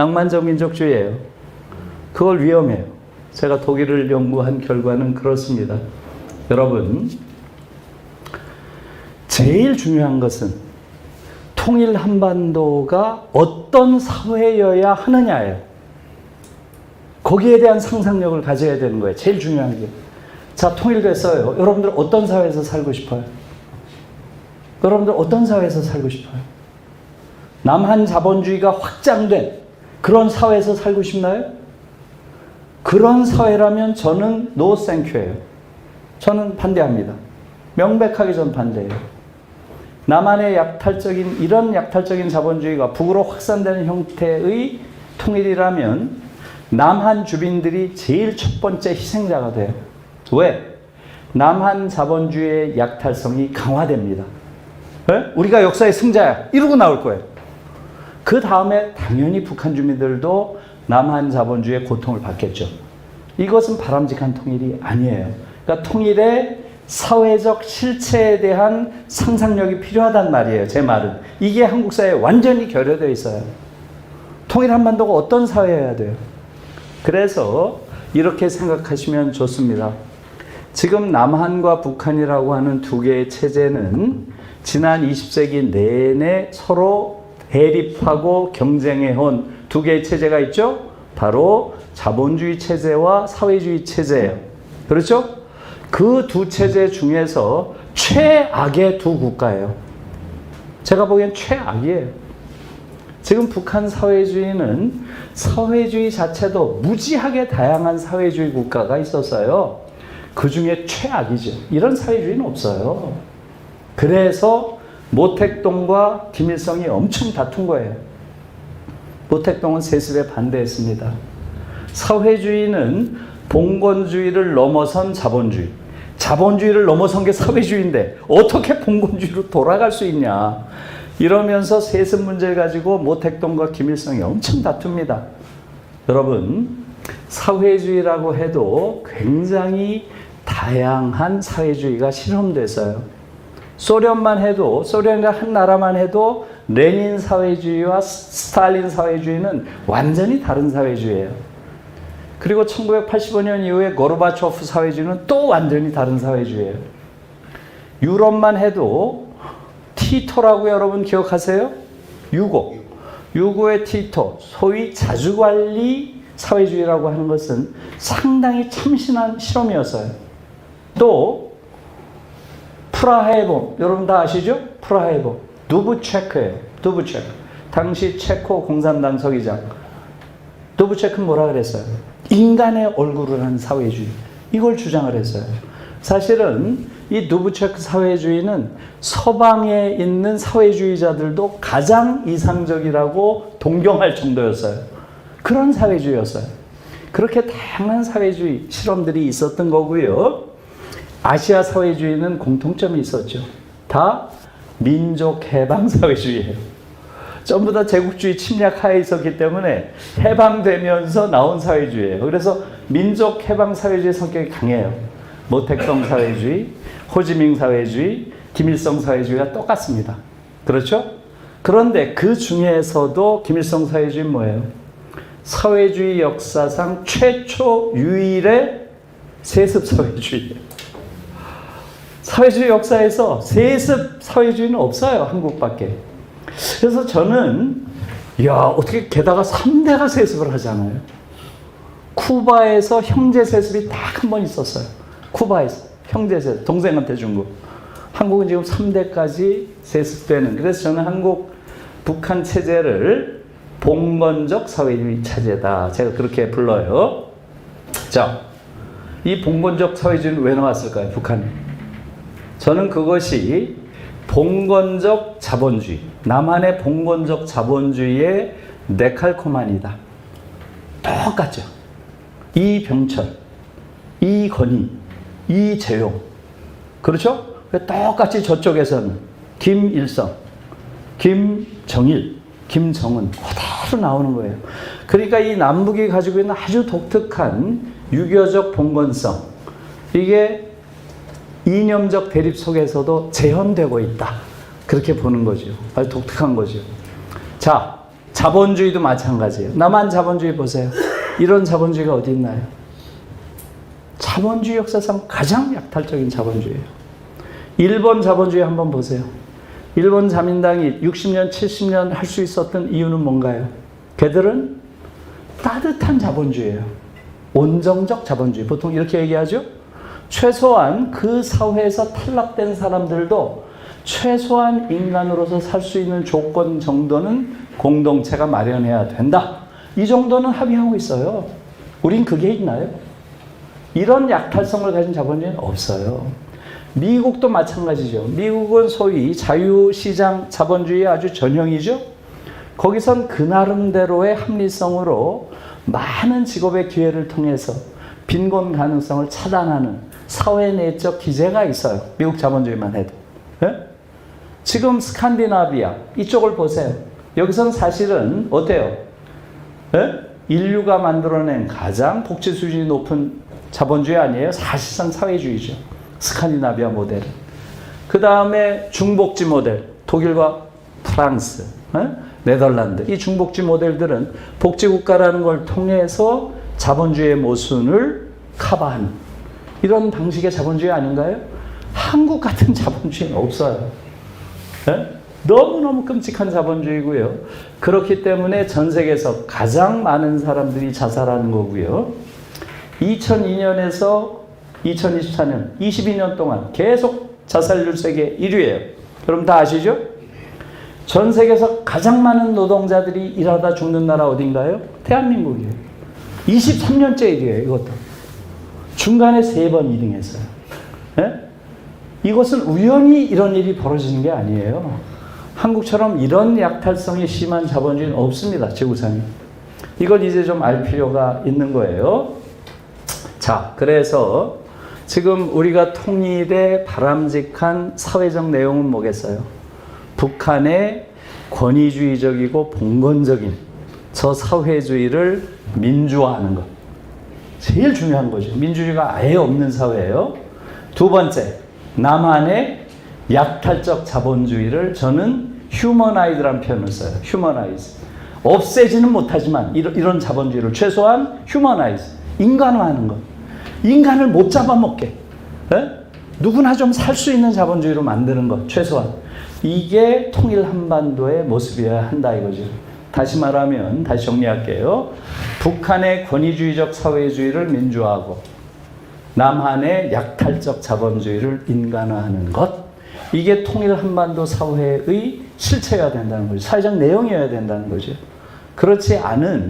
낭만적 민족주의예요. 그걸 위험해요. 제가 독일을 연구한 결과는 그렇습니다. 여러분, 제일 중요한 것은 통일 한반도가 어떤 사회여야 하느냐예요. 거기에 대한 상상력을 가져야 되는 거예요. 제일 중요한 게. 자, 통일됐어요. 여러분들 어떤 사회에서 살고 싶어요? 여러분들 어떤 사회에서 살고 싶어요? 남한 자본주의가 확장된 그런 사회에서 살고 싶나요? 그런 사회라면 저는 노 땡큐예요. 저는 반대합니다. 명백하게 전 반대예요. 남한의 이런 약탈적인 자본주의가 북으로 확산되는 형태의 통일이라면 남한 주민들이 제일 첫 번째 희생자가 돼요. 왜? 남한 자본주의의 약탈성이 강화됩니다. 왜? 우리가 역사의 승자야. 이러고 나올 거예요. 그 다음에 당연히 북한 주민들도 남한 자본주의의 고통을 받겠죠. 이것은 바람직한 통일이 아니에요. 그러니까 통일의 사회적 실체에 대한 상상력이 필요하단 말이에요. 제 말은. 이게 한국 사회에 완전히 결여되어 있어요. 통일 한반도가 어떤 사회여야 돼요? 그래서 이렇게 생각하시면 좋습니다. 지금 남한과 북한이라고 하는 두 개의 체제는 지난 20세기 내내 서로 대립하고 경쟁해온 두 개의 체제가 있죠? 바로 자본주의 체제와 사회주의 체제예요. 그렇죠? 그 두 체제 중에서 최악의 두 국가예요. 제가 보기엔 최악이에요. 지금 북한 사회주의는 사회주의 자체도 무지하게 다양한 사회주의 국가가 있었어요. 그 중에 최악이죠. 이런 사회주의는 없어요. 그래서 모택동과 김일성이 엄청 다툰 거예요. 모택동은 세습에 반대했습니다. 사회주의는 봉건주의를 넘어선 자본주의. 자본주의를 넘어선 게 사회주의인데 어떻게 봉건주의로 돌아갈 수 있냐. 이러면서 세습 문제를 가지고 모택동과 김일성이 엄청 다툽니다. 여러분, 사회주의라고 해도 굉장히 다양한 사회주의가 실험됐어요. 소련만 해도, 소련이라 한 나라만 해도 레닌 사회주의와 스탈린 사회주의는 완전히 다른 사회주의예요. 그리고 1985년 이후에 고르바초프 사회주의는 또 완전히 다른 사회주의예요. 유럽만 해도 티토라고 여러분 기억하세요? 유고의 티토, 소위 자주관리 사회주의라고 하는 것은 상당히 참신한 실험이었어요. 또 프라하의 봄, 여러분 다 아시죠? 프라하의 봄. 두부체크예요. 두부체크. 당시 체코 공산당 서기장. 두부체크는 뭐라 그랬어요? 인간의 얼굴을 한 사회주의. 이걸 주장을 했어요. 사실은 이 두부체크 사회주의는 서방에 있는 사회주의자들도 가장 이상적이라고 동경할 정도였어요. 그런 사회주의였어요. 그렇게 다양한 사회주의 실험들이 있었던 거고요. 아시아 사회주의는 공통점이 있었죠. 다 민족 해방 사회주의예요. 전부 다 제국주의 침략 하에 있었기 때문에 해방되면서 나온 사회주의예요. 그래서 민족 해방 사회주의 성격이 강해요. 모택동 사회주의, 호지민 사회주의, 김일성 사회주의가 똑같습니다. 그렇죠? 그런데 그 중에서도 김일성 사회주의는 뭐예요? 사회주의 역사상 최초 유일의 세습 사회주의예요. 사회주의 역사에서 세습 사회주의는 없어요. 한국밖에. 그래서 저는 어떻게 게다가 3대가 세습을 하잖아요. 쿠바에서 형제 세습이 딱 한 번 있었어요. 쿠바에서 형제 세습, 동생한테 준 거. 한국은 지금 3대까지 세습되는. 그래서 저는 한국 북한 체제를 봉건적 사회주의 체제다. 제가 그렇게 불러요. 자, 이 봉건적 사회주의는 왜 나왔을까요? 북한에. 저는 그것이 봉건적 자본주의, 남한의 봉건적 자본주의의 데칼코마니다. 똑같죠. 이병철, 이건희, 이재용. 그렇죠? 똑같이 저쪽에서는 김일성, 김정일, 김정은 그대로 나오는 거예요. 그러니까 이 남북이 가지고 있는 아주 독특한 유교적 봉건성, 이게 이념적 대립 속에서도 재현되고 있다. 그렇게 보는 거죠. 아주 독특한 거죠. 자, 자본주의도 마찬가지예요. 남한 자본주의 보세요. 이런 자본주의가 어디 있나요? 자본주의 역사상 가장 약탈적인 자본주의예요. 일본 자본주의 한번 보세요. 일본 자민당이 60년, 70년 할 수 있었던 이유는 뭔가요? 걔들은 따뜻한 자본주의예요. 온정적 자본주의. 보통 이렇게 얘기하죠. 최소한 그 사회에서 탈락된 사람들도 최소한 인간으로서 살 수 있는 조건 정도는 공동체가 마련해야 된다. 이 정도는 합의하고 있어요. 우린 그게 있나요? 이런 약탈성을 가진 자본주의는 없어요. 미국도 마찬가지죠. 미국은 소위 자유시장 자본주의의 아주 전형이죠. 거기선 그 나름대로의 합리성으로 많은 직업의 기회를 통해서 빈곤 가능성을 차단하는 사회 내적 기제가 있어요. 미국 자본주의만 해도. 예? 지금 스칸디나비아 이쪽을 보세요. 여기서는 사실은 어때요? 예? 인류가 만들어낸 가장 복지 수준이 높은 자본주의 아니에요? 사실상 사회주의죠. 스칸디나비아 모델. 그 다음에 중복지 모델. 독일과 프랑스, 네덜란드. 이 중복지 모델들은 복지국가라는 걸 통해서 자본주의의 모순을 커버하는 이런 방식의 자본주의 아닌가요? 한국 같은 자본주의는 없어요. 너무너무 끔찍한 자본주의고요. 그렇기 때문에 전 세계에서 가장 많은 사람들이 자살하는 거고요. 2002년에서 2024년 22년 동안 계속 자살률 세계 1위예요. 여러분 다 아시죠? 전 세계에서 가장 많은 노동자들이 일하다 죽는 나라 어딘가요? 대한민국이에요. 23년째 1위예요. 이것도. 중간에 3번 2등했어요. 이것은 우연히 이런 일이 벌어지는 게 아니에요. 한국처럼 이런 약탈성이 심한 자본주의는 없습니다. 지구상에. 이걸 이제 좀 알 필요가 있는 거예요. 자, 그래서 지금 우리가 통일의 바람직한 사회적 내용은 뭐겠어요? 북한의 권위주의적이고 봉건적인 저 사회주의를 민주화하는 것. 제일 중요한 거죠. 민주주의가 아예 없는 사회예요. 두 번째, 남한의 약탈적 자본주의를 저는 휴머나이드라는 표현을 써요. 휴머나이즈. 없애지는 못하지만 이런 자본주의를 최소한 휴머나이즈. 인간화하는 것. 인간을 못 잡아먹게. 누구나 좀 살 수 있는 자본주의로 만드는 것. 최소한. 이게 통일 한반도의 모습이어야 한다 이거죠. 다시 말하면 다시 정리할게요. 북한의 권위주의적 사회주의를 민주화하고 남한의 약탈적 자본주의를 인간화하는 것. 이게 통일 한반도 사회의 실체여야 된다는 거죠. 사회적 내용이어야 된다는 거죠. 그렇지 않은